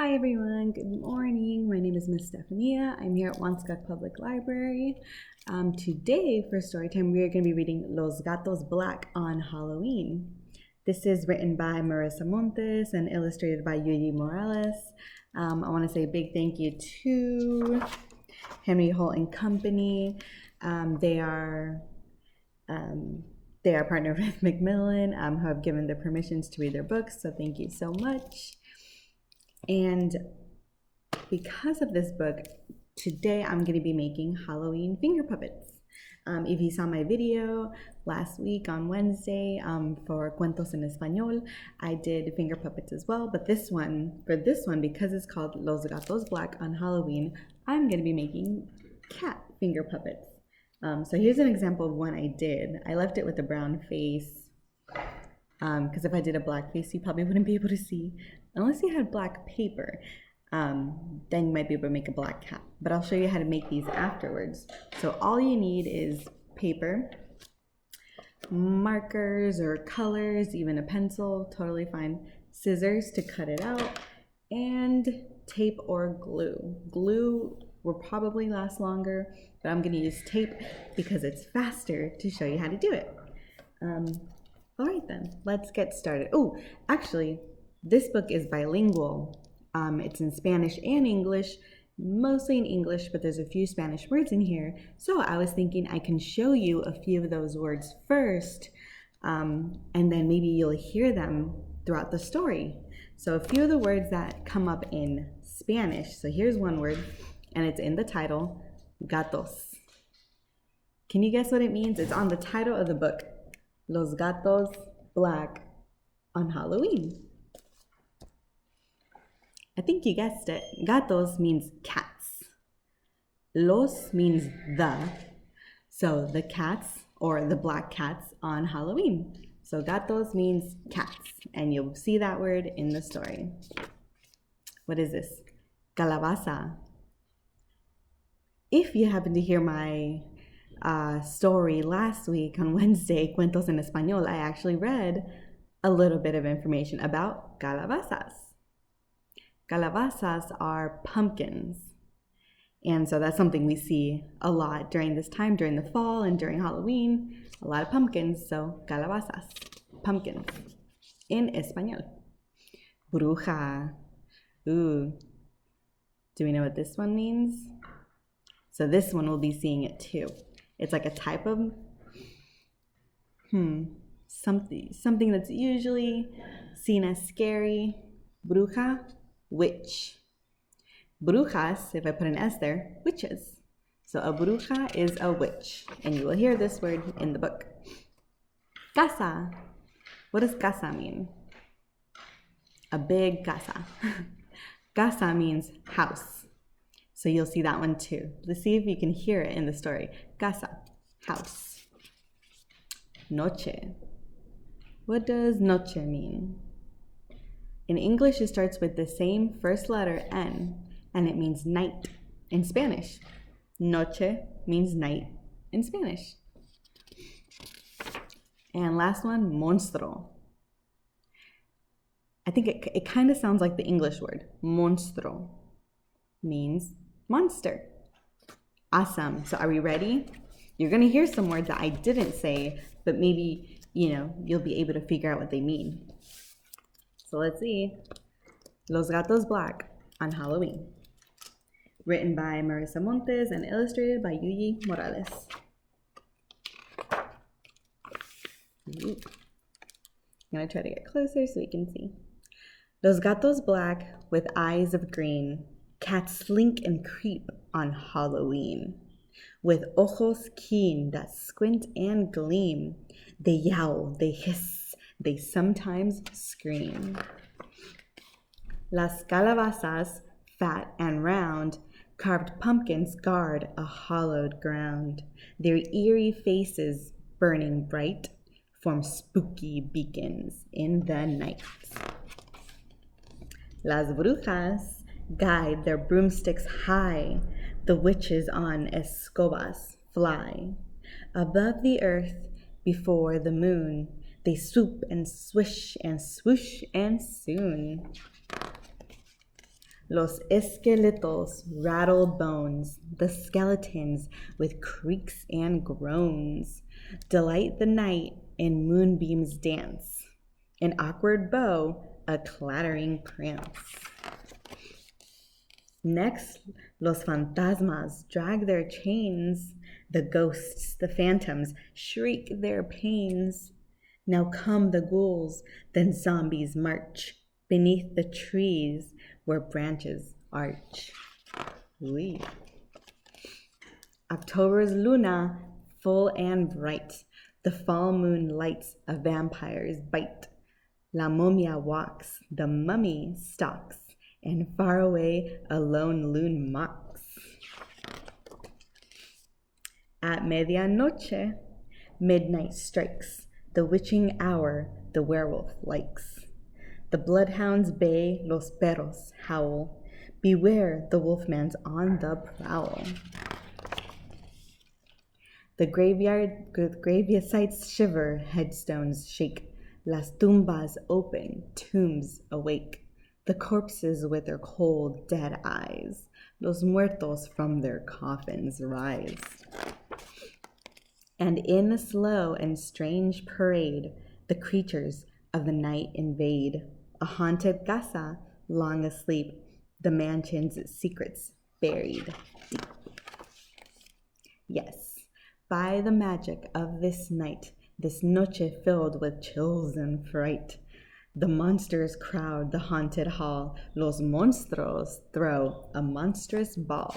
Hi everyone, good morning. My name is Miss Estefania. I'm here at Whiskers Public Library. Today for Storytime, we are going to be reading Los Gatos Black on Halloween. This is written by Marissa Montes and illustrated by Yuyi Morales. I want to say a big thank you to Henry Holt and Company. They are partnered with Macmillan, who have given their permissions to read their books, so thank you so much. And because of this book, today I'm going to be making Halloween finger puppets. If you saw my video last week on Wednesday for Cuentos en Español, I did finger puppets as well. But for this one, because it's called Los Gatos Black on Halloween, I'm going to be making cat finger puppets. So here's an example of one I did. I left it with a brown face because if I did a black face, you probably wouldn't be able to see. Unless you had black paper, then you might be able to make a black cat. But I'll show you how to make these afterwards. So all you need is paper, markers or colors, even a pencil, totally fine, scissors to cut it out, and tape or glue. Glue will probably last longer, but I'm gonna use tape because it's faster to show you how to do it. All right then, let's get started. Oh, actually, this book is bilingual. It's in Spanish and English, mostly in English, but there's a few Spanish words in here. So I was thinking I can show you a few of those words first, and then maybe you'll hear them throughout the story. So a few of the words that come up in Spanish. So here's one word, and it's in the title, gatos. Can you guess what it means? It's on the title of the book, Los Gatos Black on Halloween. I think you guessed it. Gatos means cats. Los means the. So the cats or the black cats on Halloween. So gatos means cats. And you'll see that word in the story. What is this? Calabaza. If you happen to hear my story last week on Wednesday, Cuentos en Español, I actually read a little bit of information about calabazas. Calabazas are pumpkins. And so that's something we see a lot during this time, during the fall and during Halloween. A lot of pumpkins, so calabazas, pumpkins, in Español. Bruja. Ooh. Do we know what this one means? So this one we'll be seeing it too. It's like a type of something that's usually seen as scary. Bruja, witch. Brujas, if I put an S there, witches. So a bruja is a witch, and you will hear this word in the book. Casa. What does casa mean? A big casa. Casa means house. So you'll see that one too. Let's see if you can hear it in the story. Casa, house. Noche. What does noche mean? In English, it starts with the same first letter, N, and it means night in Spanish. Noche means night in Spanish. And last one, monstruo. I think it kind of sounds like the English word. Monstruo means monster. Awesome. So are we ready? You're going to hear some words that I didn't say, but maybe, you'll be able to figure out what they mean. So let's see. Los Gatos Black on Halloween. Written by Marissa Montes and illustrated by Yuyi Morales. Ooh. I'm going to try to get closer so we can see. Los Gatos Black with eyes of green. Cats slink and creep on Halloween. With ojos keen that squint and gleam. They yowl, they hiss, they sometimes scream. Las calabazas, fat and round, carved pumpkins guard a hollowed ground. Their eerie faces, burning bright, form spooky beacons in the night. Las brujas guide their broomsticks high. The witches on escobas fly. Above the earth, before the moon, they swoop and swish and swoosh and soon. Los esqueletos rattle bones, the skeletons with creaks and groans delight the night in moonbeams dance, an awkward bow, a clattering prance. Next, los fantasmas drag their chains, the ghosts, the phantoms shriek their pains. Now come the ghouls, then zombies march beneath the trees where branches arch. Oui. October's luna, full and bright, the fall moon lights a vampire's bite. La momia walks, the mummy stalks, and far away a lone loon mocks. At medianoche, midnight strikes, the witching hour the werewolf likes. The bloodhounds bay, los perros howl. Beware, the wolfman's on the prowl. The graveyard sites shiver, headstones shake. Las tumbas open, tombs awake. The corpses with their cold, dead eyes. Los muertos from their coffins rise. And in a slow and strange parade, the creatures of the night invade. A haunted casa, long asleep, the mansion's secrets buried deep. Yes, by the magic of this night, this noche filled with chills and fright, the monsters crowd the haunted hall. Los monstruos throw a monstrous ball.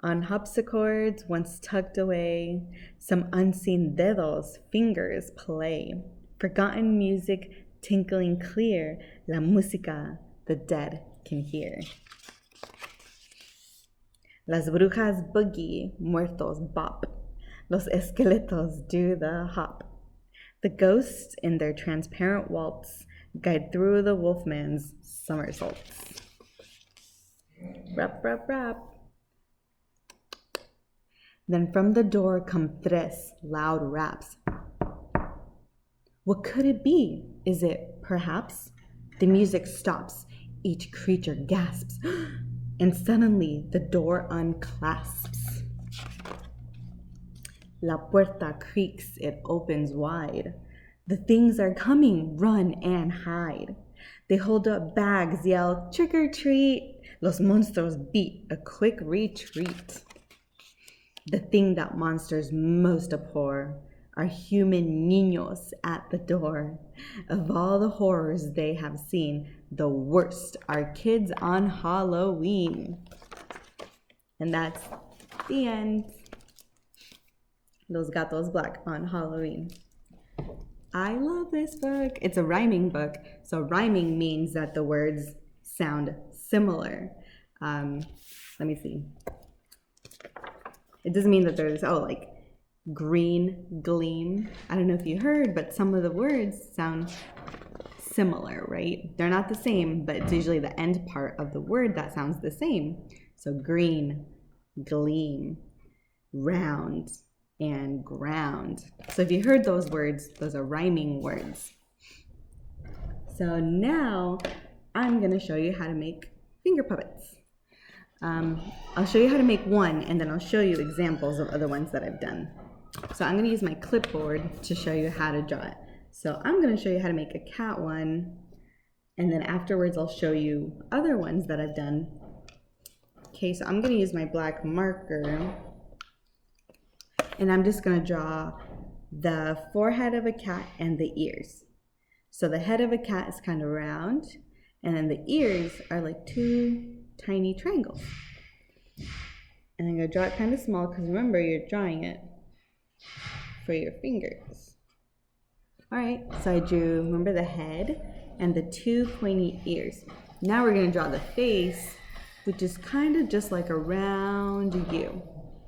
On harpsichords once tucked away, some unseen dedos, fingers play. Forgotten music tinkling clear, la música the dead can hear. Las brujas boogie, muertos bop. Los esqueletos do the hop. The ghosts in their transparent waltz guide through the wolfman's somersaults. Rap, rap, rap. Then from the door come tres loud raps. What could it be? Is it perhaps? The music stops, each creature gasps, and suddenly the door unclasps. La puerta creaks, it opens wide. The things are coming, run and hide. They hold up bags, yell, trick or treat. Los monstros beat a quick retreat. The thing that monsters most abhor are human niños at the door. Of all the horrors they have seen, the worst are kids on Halloween. And that's the end. Los Gatos Black on Halloween. I love this book. It's a rhyming book. So rhyming means that the words sound similar. Let me see. It doesn't mean that there's, like green, gleam. I don't know if you heard, but some of the words sound similar, right? They're not the same, but it's usually the end part of the word that sounds the same. So green, gleam, round, and ground. So if you heard those words, those are rhyming words. So now I'm gonna show you how to make finger puppets. I'll show you how to make one, and then I'll show you examples of other ones that I've done. So I'm gonna use my clipboard to show you how to draw it. So I'm gonna show you how to make a cat one, and then afterwards I'll show you other ones that I've done. Okay, so I'm gonna use my black marker, and I'm just gonna draw the forehead of a cat and the ears. So the head of a cat is kind of round, and then the ears are like two tiny triangles. And I'm gonna draw it kind of small because remember, you're drawing it for your fingers. All right, so I drew, remember, the head and the two pointy ears. Now we're gonna draw the face, which is kind of just like a round U.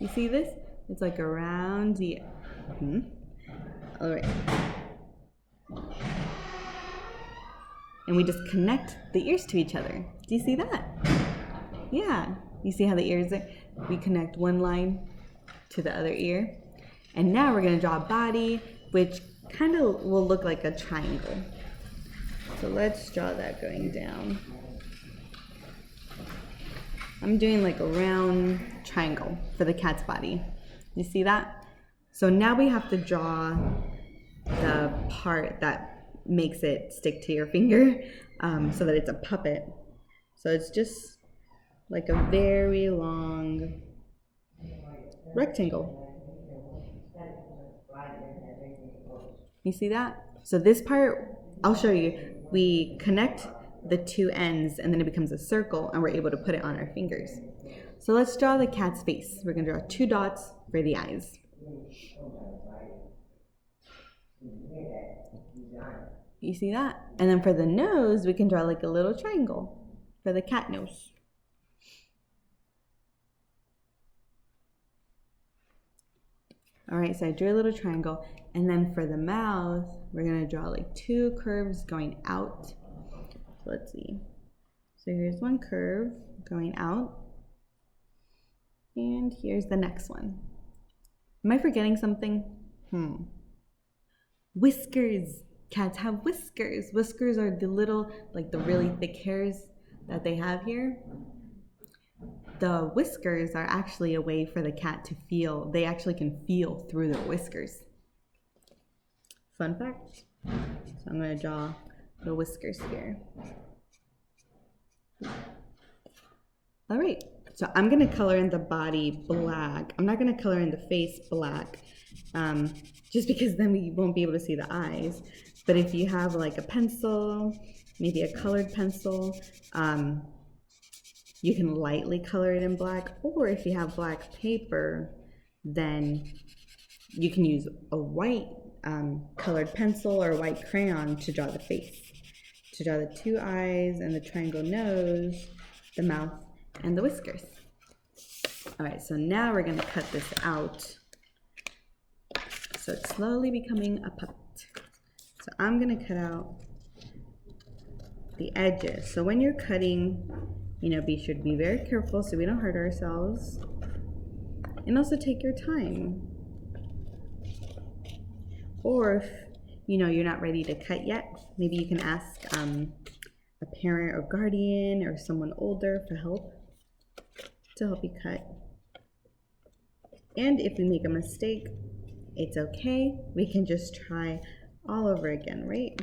You see this? It's like a round U. All right. And we just connect the ears to each other. Do you see that? Yeah, you see how the ears are? We connect one line to the other ear. And now we're gonna draw a body, which kind of will look like a triangle. So let's draw that going down. I'm doing like a round triangle for the cat's body. You see that? So now we have to draw the part that makes it stick to your finger so that it's a puppet. So it's just like a very long rectangle. You see that? So this part, I'll show you. We connect the two ends and then it becomes a circle and we're able to put it on our fingers. So let's draw the cat's face. We're gonna draw 2 dots for the eyes. You see that? And then for the nose, we can draw like a little triangle for the cat nose. All right, so I drew a little triangle. And then for the mouth, we're gonna draw like 2 curves going out. So let's see. So here's one curve going out. And here's the next one. Am I forgetting something? Whiskers. Cats have whiskers. Whiskers are the little, like the really thick hairs that they have here. The whiskers are actually a way for the cat to feel. They actually can feel through their whiskers. Fun fact. So I'm going to draw the whiskers here. All right. So I'm going to color in the body black. I'm not going to color in the face black, just because then we won't be able to see the eyes. But if you have like a pencil, maybe a colored pencil, you can lightly color it in black. Or if you have black paper, then you can use a white colored pencil or a white crayon to draw the face. To draw the 2 eyes and the triangle nose, the mouth, and the whiskers. All right, so now we're gonna cut this out. So it's slowly becoming a puppet. So I'm gonna cut out the edges. So when you're cutting, you know, be sure to be very careful so we don't hurt ourselves. And also take your time. Or if, you know, you're not ready to cut yet, maybe you can ask a parent or guardian or someone older for help to help you cut. And if we make a mistake, it's okay. We can just try all over again, right?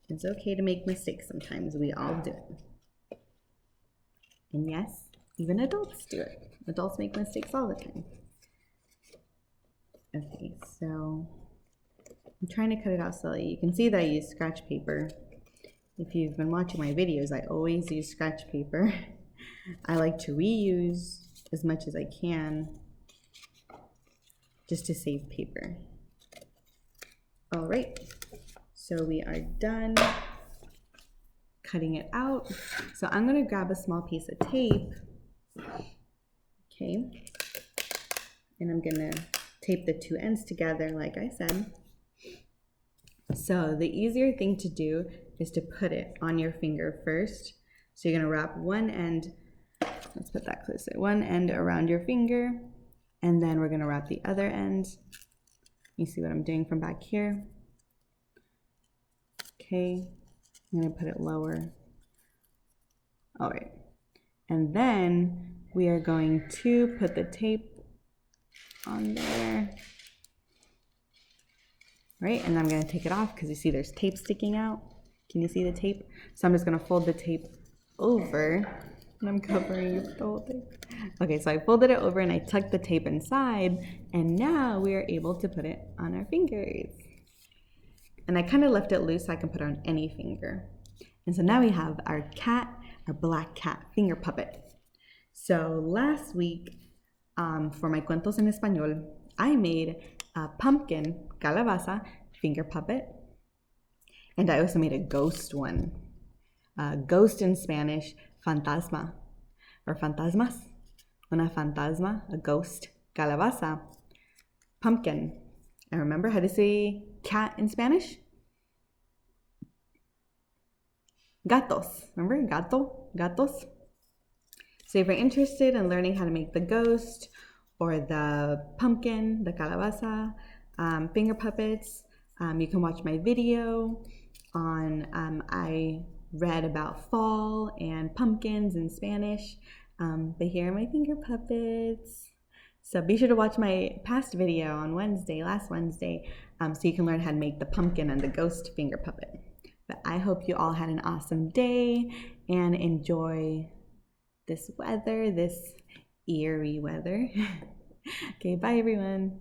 It's okay to make mistakes sometimes. We all do it. And yes, even adults do it. Adults make mistakes all the time. Okay, so I'm trying to cut it out slowly. You can see that I use scratch paper. If you've been watching my videos, I always use scratch paper. I like to reuse as much as I can just to save paper. All right, so we are done cutting it out. So I'm gonna grab a small piece of tape, okay? And I'm gonna tape the 2 ends together like I said. So the easier thing to do is to put it on your finger first. So you're gonna wrap one end, let's put that closer, one end around your finger, and then we're gonna wrap the other end. You see what I'm doing from back here? Okay, I'm gonna put it lower. All right, and then we are going to put the tape on there. Right, and I'm gonna take it off because you see there's tape sticking out. Can you see the tape? So I'm just gonna fold the tape over, and I'm covering you with the whole thing. Okay, so I folded it over and I tucked the tape inside, and now we are able to put it on our fingers. And I kind of left it loose so I can put it on any finger. And so now we have our cat, our black cat finger puppet. So last week, for my Cuentos en Español, I made a pumpkin, calabaza, finger puppet. And I also made a ghost one. Ghost in Spanish, fantasma, or fantasmas. Una fantasma, a ghost, calabaza, pumpkin. And remember how to say cat in Spanish? Gatos. Remember? Gato? Gatos? So if you're interested in learning how to make the ghost or the pumpkin, the calabaza, finger puppets, you can watch my video on, I read about fall and pumpkins in Spanish. But here are my finger puppets. So be sure to watch my past video on last Wednesday, so you can learn how to make the pumpkin and the ghost finger puppet. But I hope you all had an awesome day and enjoy this weather, this eerie weather. Okay, bye everyone.